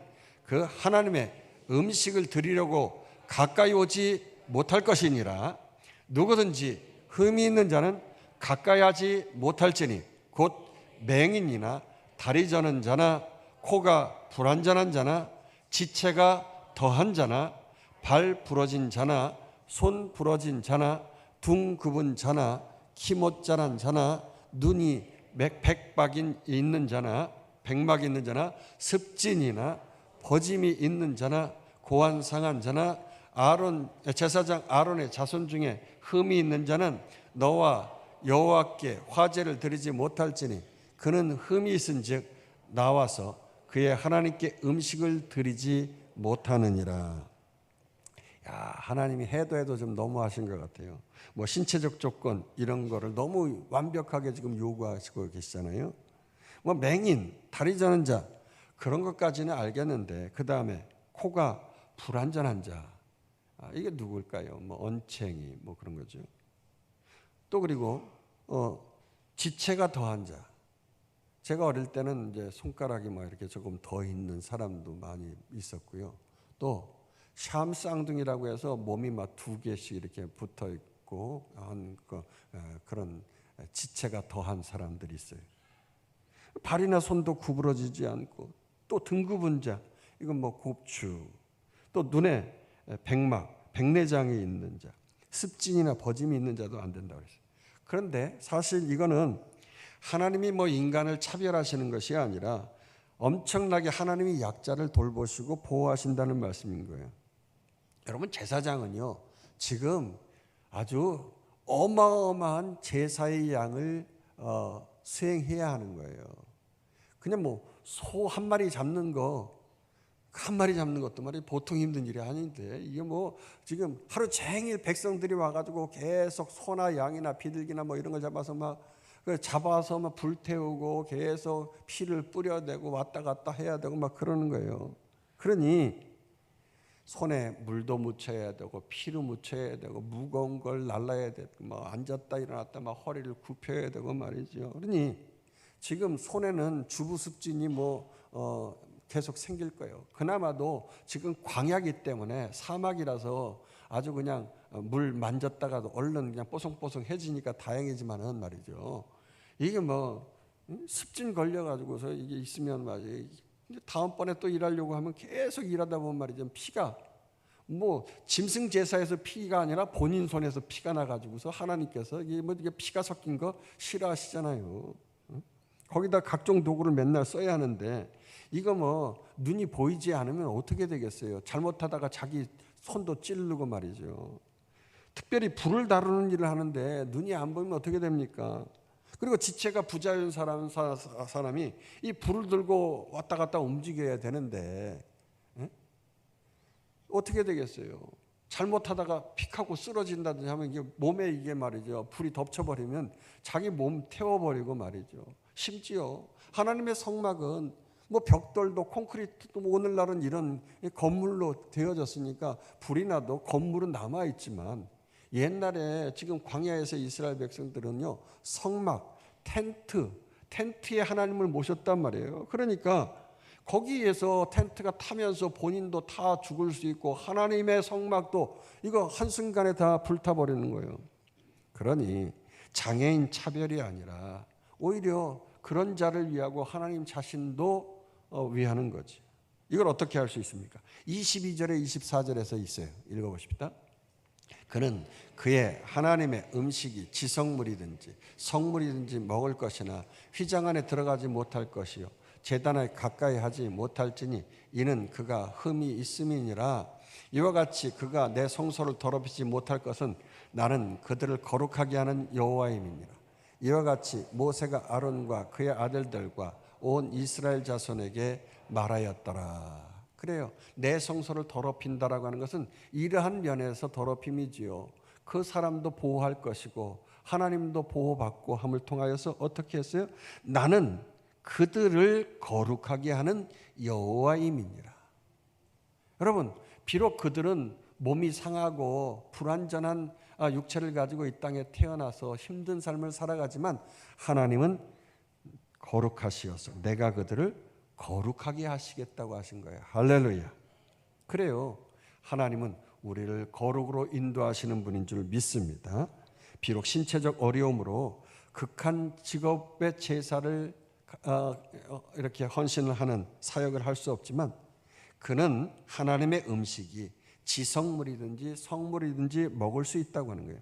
그 하나님의 음식을 드리려고 가까이 오지 못할 것이니라. 누구든지 흠이 있는 자는 가까이 하지 못할지니 곧 맹인이나 다리 저는 자나 코가 불완전한 자나 지체가 더한 자나 발 부러진 자나 손 부러진 자나 둥 굽은 자나 키 못 자란 자나 눈이 백박이 있는 자나 백막이 있는 자나 습진이나 버짐이 있는 자나 고환 상한 자나 제사장 아론의 자손 중에 흠이 있는 자는 너와 여호와께 화제를 드리지 못할지니 그는 흠이 있은즉 나와서 그의 하나님께 음식을 드리지 못하느니라. 하나님이 해도 좀 너무하신 것 같아요. 뭐 신체적 조건 이런 거를 너무 완벽하게 지금 요구하시고 계시잖아요. 뭐 맹인, 다리 저는 자 그런 것까지는 알겠는데 그 다음에 코가 불완전한 자 이게 누굴까요? 뭐 언챙이 뭐 그런 거죠. 또 그리고 지체가 더한 자. 제가 어릴 때는 이제 손가락이 막 이렇게 조금 더 있는 사람도 많이 있었고요. 또 샴쌍둥이라고 해서 몸이 막 두 개씩 이렇게 붙어 있고 한 그런 지체가 더한 사람들이 있어요. 발이나 손도 구부러지지 않고 또 등 굽은 자 이건 뭐 곱추 또 눈에 백막 백내장이 있는 자 습진이나 버짐이 있는 자도 안 된다고 그랬어요. 그런데 사실 이거는 하나님이 뭐 인간을 차별하시는 것이 아니라 엄청나게 하나님이 약자를 돌보시고 보호하신다는 말씀인 거예요. 여러분 제사장은요 지금 아주 어마어마한 제사의 양을 수행해야 하는 거예요. 그냥 뭐 소 한 마리 잡는 거 한 마리 잡는 것도 말이에요. 보통 힘든 일이 아닌데 이게 뭐 지금 하루 종일 백성들이 와가지고 계속 소나 양이나 비둘기나 뭐 이런 걸 잡아서 막 불태우고 계속 피를 뿌려대고 왔다 갔다 해야 되고 막 그러는 거예요. 그러니 손에 물도 묻혀야 되고 피를 묻혀야 되고 무거운 걸 날라야 되고 뭐 앉았다 일어났다 막 허리를 굽혀야 되고 말이죠. 그러니 지금 손에는 주부습진이 계속 생길 거예요. 그나마도 지금 광야기 때문에 사막이라서 아주 그냥 물 만졌다가도 얼른 그냥 뽀송뽀송해지니까 다행이지만은 말이죠. 이게 뭐 습진 걸려가지고서 이게 있으면 말이에요. 다음번에 또 일하려고 하면 계속 일하다 보면 말이죠. 피가 뭐 짐승 제사에서 피가 아니라 본인 손에서 피가 나가지고서 하나님께서 이게 피가 섞인 거 싫어하시잖아요. 거기다 각종 도구를 맨날 써야 하는데 이거 뭐 눈이 보이지 않으면 어떻게 되겠어요? 잘못하다가 자기 손도 찌르고 말이죠. 특별히 불을 다루는 일을 하는데 눈이 안 보이면 어떻게 됩니까? 그리고 지체가 부자연 사람이 이 불을 들고 왔다 갔다 움직여야 되는데 어떻게 되겠어요? 잘못하다가 픽하고 쓰러진다든지 하면 이게 몸에 이게 말이죠. 불이 덮쳐버리면 자기 몸 태워버리고 말이죠. 심지어 하나님의 성막은 뭐 벽돌도 콘크리트도 뭐 오늘날은 이런 건물로 되어졌으니까 불이 나도 건물은 남아있지만, 옛날에 지금 광야에서 이스라엘 백성들은요, 성막, 텐트에 하나님을 모셨단 말이에요. 그러니까 거기에서 텐트가 타면서 본인도 다 죽을 수 있고 하나님의 성막도 이거 한순간에 다 불타버리는 거예요. 그러니 장애인 차별이 아니라 오히려 그런 자를 위하고 하나님 자신도 위하는 거지. 이걸 어떻게 할 수 있습니까? 22절에 24절에서 있어요. 읽어보십시다. 그는 그의 하나님의 음식이 지성물이든지 성물이든지 먹을 것이나 휘장 안에 들어가지 못할 것이요 제단에 가까이 하지 못할지니 이는 그가 흠이 있음이니라. 이와 같이 그가 내 성소를 더럽히지 못할 것은 나는 그들을 거룩하게 하는 여호와임이니라. 이와 같이 모세가 아론과 그의 아들들과 온 이스라엘 자손에게 말하였더라. 그래요. 내 성소를 더럽힌다라고 하는 것은 이러한 면에서 더럽힘이지요. 그 사람도 보호할 것이고 하나님도 보호받고 함을 통하여서 어떻게 했어요? 나는 그들을 거룩하게 하는 여호와임이니라. 여러분, 비록 그들은 몸이 상하고 불완전한 육체를 가지고 이 땅에 태어나서 힘든 삶을 살아가지만 하나님은 거룩하시어서 내가 그들을 거룩하게 하시겠다고 하신 거예요. 할렐루야. 그래요. 하나님은 우리를 거룩으로 인도하시는 분인 줄 믿습니다. 비록 신체적 어려움으로 극한 직업의 제사를 이렇게 헌신을 하는 사역을 할 수 없지만 그는 하나님의 음식이 지성물이든지 성물이든지 먹을 수 있다고 하는 거예요.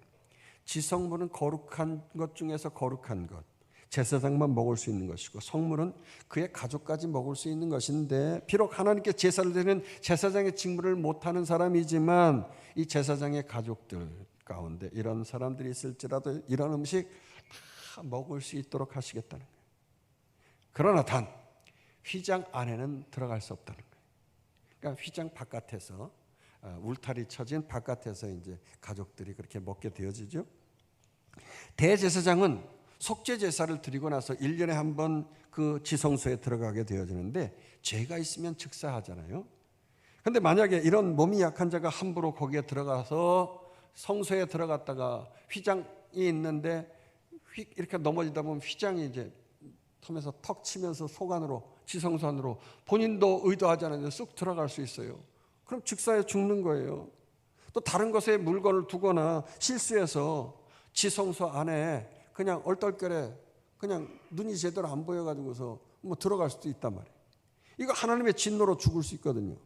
지성물은 거룩한 것 중에서 거룩한 것, 제사장만 먹을 수 있는 것이고, 성물은 그의 가족까지 먹을 수 있는 것인데, 비록 하나님께 제사를 드리는 제사장의 직무를 못하는 사람이지만 이 제사장의 가족들 가운데 이런 사람들이 있을지라도 이런 음식 다 먹을 수 있도록 하시겠다는 거예요. 그러나 단 휘장 안에는 들어갈 수 없다는 거예요. 그러니까 휘장 바깥에서, 울타리 쳐진 바깥에서 이제 가족들이 그렇게 먹게 되어지죠. 대제사장은 속죄 제사를 드리고 나서 1년에 한 번 그 지성소에 들어가게 되어지는데 죄가 있으면 즉사하잖아요. 그런데 만약에 이런 몸이 약한 자가 함부로 거기에 들어가서 성소에 들어갔다가 휘장이 있는데 이렇게 넘어지다 보면 휘장이 이제 텀에서 턱 치면서 속 안으로, 지성소 안으로 본인도 의도하지 않았는데 쑥 들어갈 수 있어요. 그럼 즉사에 죽는 거예요. 또 다른 것에 물건을 두거나 실수해서 지성소 안에 그냥 얼떨결에 그냥 눈이 제대로 안 보여가지고서 뭐 들어갈 수도 있단 말이에요. 이거 하나님의 진노로 죽을 수 있거든요.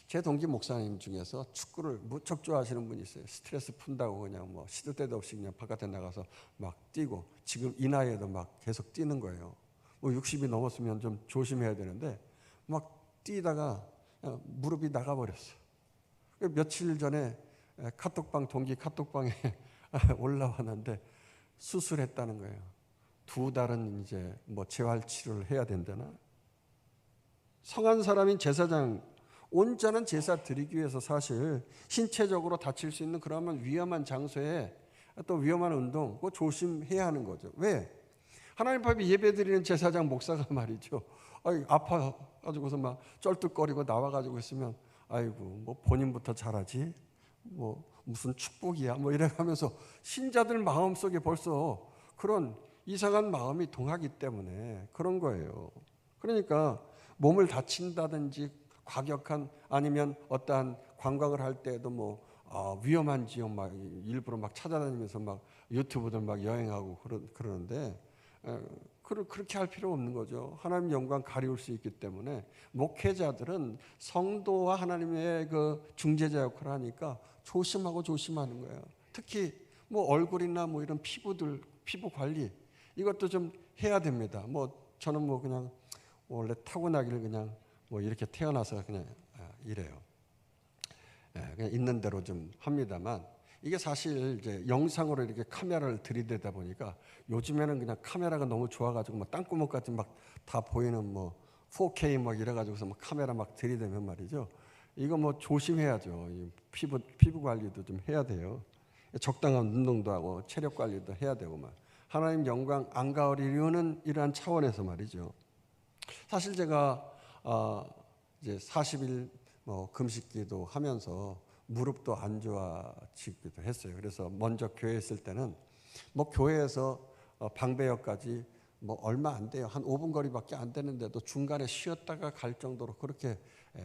제 동기 목사님 중에서 축구를 무척 좋아하시는 분이 있어요. 스트레스 푼다고 그냥 뭐 시도 때도 없이 그냥 바깥에 나가서 막 뛰고, 지금 이 나이에도 막 계속 뛰는 거예요. 뭐 60이 넘었으면 좀 조심해야 되는데 막 뛰다가 무릎이 나가버렸어. 며칠 전에 동기 카톡방에 올라왔는데 수술했다는 거예요. 2달은 이제 뭐 재활 치료를 해야 된다나. 성한 사람인 제사장, 온전한 제사 드리기 위해서 사실 신체적으로 다칠 수 있는 그러면 위험한 장소에 또 위험한 운동, 그거 조심해야 하는 거죠. 왜? 하나님 앞에 예배 드리는 제사장 목사가 말이죠. 아파가지고서 막 쩔뚝거리고 나와가지고 있으면 아이고 뭐 본인부터 잘하지 뭐 무슨 축복이야 뭐 이래가면서 신자들 마음속에 벌써 그런 이상한 마음이 동하기 때문에 그런 거예요. 그러니까 몸을 다친다든지 과격한, 아니면 어떠한 관광을 할 때도 뭐 위험한 지역 막 일부러 막 찾아다니면서 막 유튜브들 막 여행하고 그러는데 그렇게 할 필요 없는 거죠. 하나님 영광 가리울 수 있기 때문에 목회자들은 성도와 하나님의 그 중재자 역할을 하니까 조심하는 거예요. 특히 뭐 얼굴이나 뭐 이런 피부 관리 이것도 좀 해야 됩니다. 뭐 저는 뭐 그냥 원래 타고나기를 그냥 뭐 이렇게 태어나서 그냥 이래요. 그냥 있는 대로 좀 합니다만, 이게 사실 이제 영상으로 이렇게 카메라를 들이대다 보니까 요즘에는 그냥 카메라가 너무 좋아가지고 막 땅구멍까지 막 다 보이는 뭐 4K 막 이래가지고서 막 카메라 막 들이대면 말이죠. 이거 뭐 조심해야죠. 피부 관리도 좀 해야 돼요. 적당한 운동도 하고 체력 관리도 해야 되고 막 하나님 영광 안 가리려는 이러한 차원에서 말이죠. 사실 제가 이제 40일 금식기도 하면서 무릎도 안 좋아지기도 했어요. 그래서 먼저 교회에 있을 때는 교회에서 방배역까지 얼마 안 돼요. 한 5분 거리밖에 안 되는데도 중간에 쉬었다가 갈 정도로 그렇게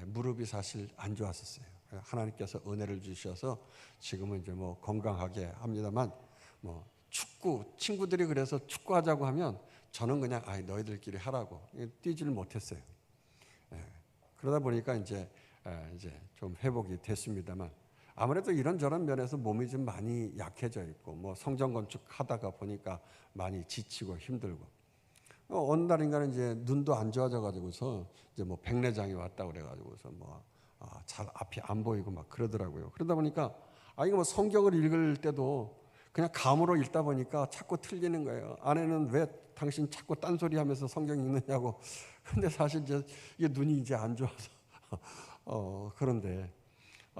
무릎이 사실 안 좋았었어요. 하나님께서 은혜를 주셔서 지금은 이제 건강하게 합니다만 축구 친구들이 그래서 축구하자고 하면 저는 그냥 너희들끼리 하라고 뛰지를 못했어요. 그러다 보니까 이제 좀 회복이 됐습니다만 아무래도 이런저런 면에서 몸이 좀 많이 약해져 있고 성전 건축하다가 보니까 많이 지치고 힘들고 어느 날인가는 이제 눈도 안 좋아져 가지고서 이제 백내장이 왔다 그래 가지고서 잘 앞이 안 보이고 막 그러더라고요. 그러다 보니까 이거 성경을 읽을 때도 그냥 감으로 읽다 보니까 자꾸 틀리는 거예요. 아내는 왜 당신 자꾸 딴소리 하면서 성경 읽느냐고. 근데 사실 이게 눈이 이제 안 좋아서 그런데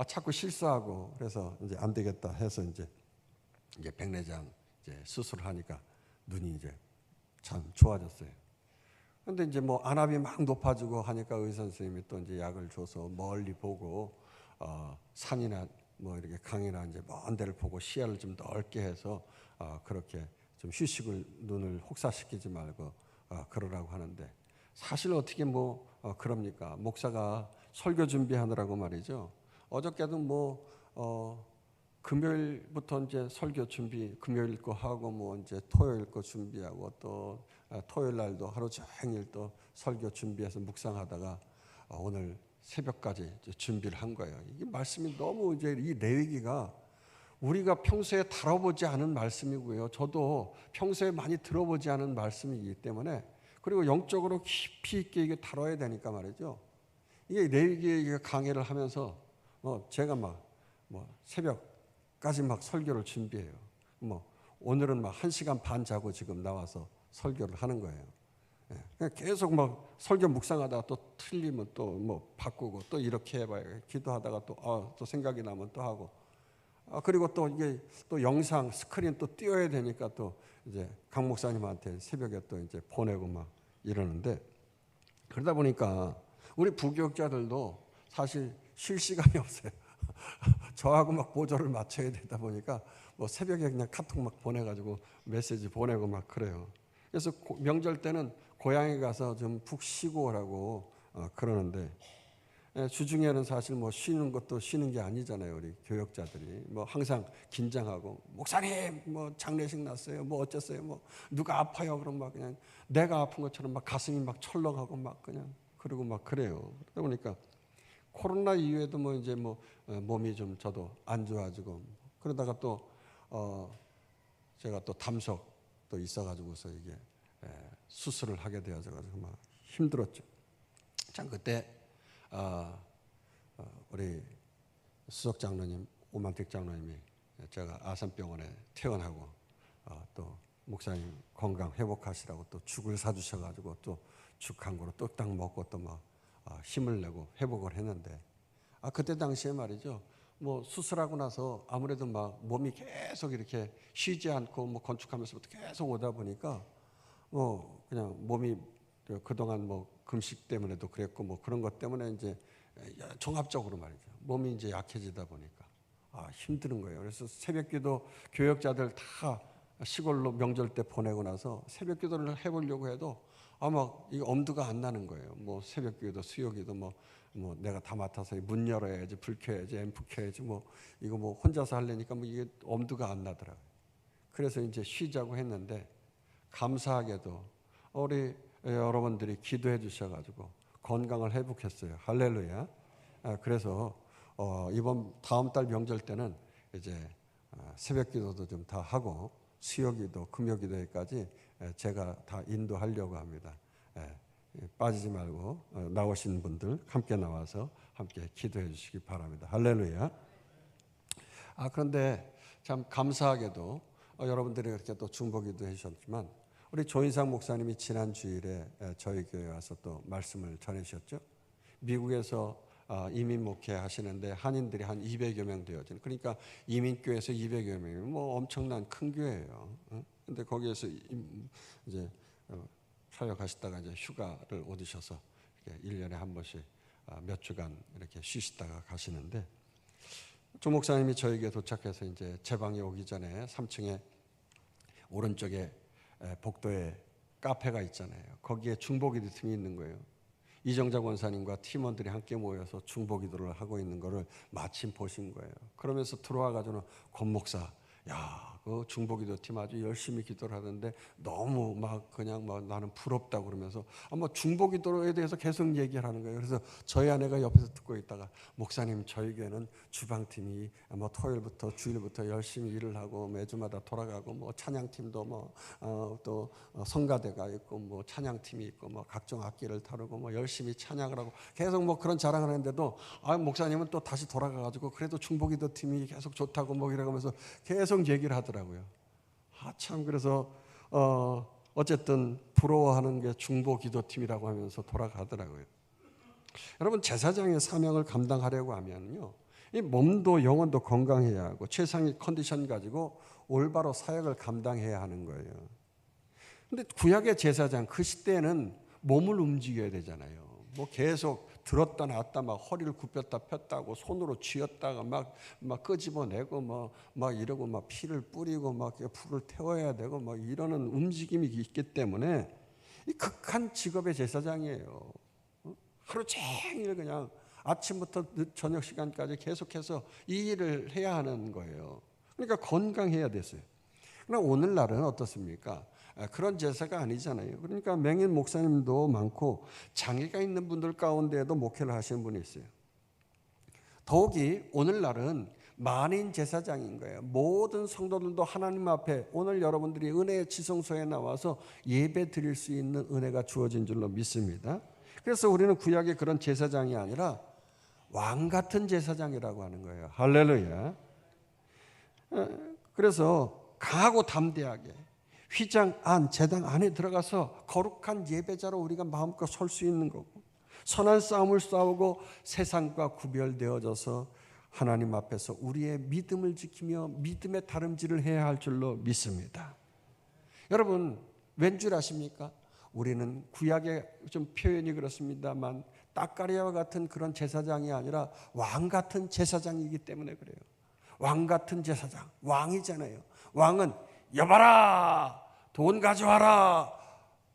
자꾸 실수하고 그래서 이제 안 되겠다 해서 이제 백내장 이제 수술하니까 눈이 이제 참 좋아졌어요. 근데 이제 안압이 막 높아지고 하니까 의사 선생님이 또 이제 약을 줘서 멀리 보고 산이나 이렇게 강이나 이제 먼 데를 보고 시야를 좀 넓게 해서 그렇게 좀 휴식을 눈을 혹사시키지 말고 그러라고 하는데 사실 어떻게 그럽니까? 목사가 설교 준비하느라고 말이죠. 어저께도 금요일부터 이제 설교 준비, 금요일 거 하고 이제 토요일 거 준비하고 또 토요일 날도 하루 종일 또 설교 준비해서 묵상하다가 오늘 새벽까지 준비를 한 거예요. 이게 말씀이 너무 이제 이 레위기가 우리가 평소에 다뤄보지 않은 말씀이고요. 저도 평소에 많이 들어보지 않은 말씀이기 때문에 그리고 영적으로 깊이 있게 이게 다뤄야 되니까 말이죠. 이게 레위기 강의를 하면서 제가 새벽까지 설교를 준비해요. 오늘은 1시간 반 자고 지금 나와서 설교를 하는 거예요. 계속 설교 묵상하다가 또 틀리면 또 바꾸고 또 이렇게 해봐요. 기도하다가 또 생각이 나면 또 하고. 그리고 또 이게 또 영상 스크린 또 띄워야 되니까 또 이제 강 목사님한테 새벽에 또 이제 보내고 이러는데 그러다 보니까 우리 부교육자들도 사실 쉴 시간이 없어요. 저하고 보조를 맞춰야 되다 보니까 새벽에 그냥 카톡 보내가지고 메시지 보내고 그래요. 그래서 명절 때는 고향에 가서 좀 푹 쉬고 오라고 그러는데 주중에는 사실 쉬는 것도 쉬는 게 아니잖아요. 우리 교역자들이 항상 긴장하고 목사님 장례식 났어요. 어쨌어요. 누가 아파요. 그럼 그냥 내가 아픈 것처럼 가슴이 철렁하고 그냥 그러고 그래요. 그러다 보니까 코로나 이후에도 이제 몸이 좀 저도 안 좋아지고 그러다가 또 제가 또 담석도 있어가지고서 이게 수술을 하게 되어가지고 힘들었죠. 참 그때 우리 수석 장로님 오만택 장로님이 제가 아산병원에 퇴원하고 또 목사님 건강 회복하시라고 또 죽을 사주셔가지고 또 죽 한 그릇 뚝딱 먹고 또 힘을 내고 회복을 했는데 그때 당시에 말이죠. 수술하고 나서 아무래도 몸이 계속 이렇게 쉬지 않고 건축하면서부터 계속 오다 보니까 그냥 몸이 그동안 금식 때문에도 그랬고 그런 것 때문에 이제 종합적으로 말이죠. 몸이 이제 약해지다 보니까 힘드는 거예요. 그래서 새벽기도 교역자들 다 시골로 명절 때 보내고 나서 새벽기도를 해보려고 해도 이거 엄두가 안 나는 거예요. 새벽기도 수요기도 내가 다 맡아서 문 열어야지, 불 켜야지, 앰프 켜야지 이거 혼자서 하려니까 이게 엄두가 안 나더라고요. 그래서 이제 쉬자고 했는데 감사하게도 우리 여러분들이 기도해 주셔가지고 건강을 회복했어요. 할렐루야. 그래서 이번 다음 달 명절 때는 이제 새벽기도도 좀 다 하고 수요기도, 금요기도까지 제가 다 인도하려고 합니다. 빠지지 말고 나오신 분들 함께 나와서 함께 기도해 주시기 바랍니다. 할렐루야. 그런데 참 감사하게도 여러분들이 그렇게 또 중보기도 해주셨지만 우리 조인상 목사님이 지난 주일에 저희 교회에 와서 또 말씀을 전해주셨죠. 미국에서 이민 목회 하시는데 한인들이 한 200여 명 되어지는 그러니까 이민교회에서 200여 명이면 엄청난 큰 교회예요. 근데 거기에서 이제 사역하시다가 이제 휴가를 얻으셔서 1년에 한 번씩 몇 주간 이렇게 쉬시다가 가시는데, 조 목사님이 저에게 도착해서 이제 제 방에 오기 전에 3층에 오른쪽에 복도에 카페가 있잖아요. 거기에 중보기도 팀이 있는 거예요. 이정자 권사님과 팀원들이 함께 모여서 중보기도를 하고 있는 거를 마침 보신 거예요. 그러면서 들어와가지고는 권 목사, 야, 그 중보기도 팀 아주 열심히 기도를 하던데 너무 막 그냥 막 나는 부럽다고 그러면서 아마 중보기도에 대해서 계속 얘기를 하는 거예요. 그래서 저희 아내가 옆에서 듣고 있다가, 목사님 저희 교회는 주방팀이 뭐 토요일부터 주일부터 열심히 일을 하고 매주마다 돌아가고 뭐 찬양팀도 뭐 또 성가대가 있고 뭐 찬양팀이 있고 뭐 각종 악기를 다루고 뭐 열심히 찬양을 하고 계속 뭐 그런 자랑을 하는데도, 목사님은 또 다시 돌아가가지고 그래도 중보기도 팀이 계속 좋다고 뭐 이러면서 계속 얘기를 하더라고요. 참, 그래서 어쨌든 부러워하는 게 중보기도팀이라고 하면서 돌아가더라고요. 여러분, 제사장의 사명을 감당하려고 하면요, 이 몸도 영혼도 건강해야 하고 최상의 컨디션 가지고 올바로 사역을 감당해야 하는 거예요. 근데 구약의 제사장, 그 시대에는 몸을 움직여야 되잖아요. 뭐 계속 들었다 놨다 막 허리를 굽혔다 폈다고 손으로 쥐었다가 막 끄집어내고 막 이러고 막 피를 뿌리고 막 불을 태워야 되고 막 이러는 움직임이 있기 때문에 이 극한 직업의 제사장이에요. 하루 종일 그냥 아침부터 늦 저녁 시간까지 계속해서 이 일을 해야 하는 거예요. 그러니까 건강해야 됐어요. 그러나 오늘날은 어떻습니까? 그런 제사가 아니잖아요. 그러니까 맹인 목사님도 많고 장애가 있는 분들 가운데에도 목회를 하시는 분이 있어요. 더욱이 오늘날은 만인 제사장인 거예요. 모든 성도들도 하나님 앞에 오늘 여러분들이 은혜의 지성소에 나와서 예배 드릴 수 있는 은혜가 주어진 줄로 믿습니다. 그래서 우리는 구약의 그런 제사장이 아니라 왕 같은 제사장이라고 하는 거예요. 할렐루야. 그래서 강하고 담대하게 휘장 안, 제당 안에 들어가서 거룩한 예배자로 우리가 마음껏 설 수 있는 거고, 선한 싸움을 싸우고 세상과 구별되어져서 하나님 앞에서 우리의 믿음을 지키며 믿음의 다름질을 해야 할 줄로 믿습니다. 여러분, 왠 줄 아십니까? 우리는 구약의 좀 표현이 그렇습니다만 따까리와 같은 그런 제사장이 아니라 왕 같은 제사장이기 때문에 그래요. 왕 같은 제사장, 왕이잖아요. 왕은 여봐라, 돈 가져와라,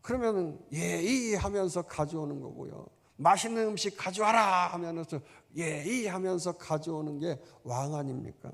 그러면 예의하면서 가져오는 거고요. 맛있는 음식 가져와라 하면서 예의하면서 가져오는 게 왕 아닙니까?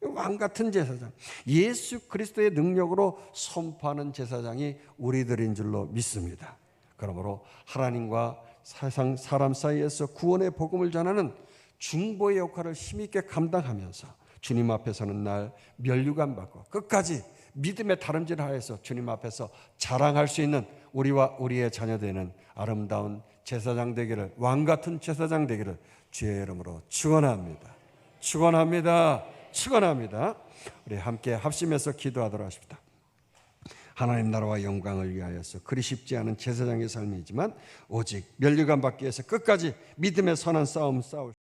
왕 같은 제사장, 예수 그리스도의 능력으로 선포하는 제사장이 우리들인 줄로 믿습니다. 그러므로 하나님과 세상 사람 사이에서 구원의 복음을 전하는 중보의 역할을 힘있게 감당하면서 주님 앞에 서는 날 면류관 받고 끝까지 믿음의 다름질을 하여서 주님 앞에서 자랑할 수 있는 우리와 우리의 자녀되는 아름다운 제사장 되기를, 왕 같은 제사장 되기를 주의 이름으로 축원합니다. 축원합니다. 축원합니다. 우리 함께 합심해서 기도하도록 하십시다. 하나님 나라와 영광을 위하여서 그리 쉽지 않은 제사장의 삶이지만 오직 면류관 받기 위해서 끝까지 믿음의 선한 싸움 싸울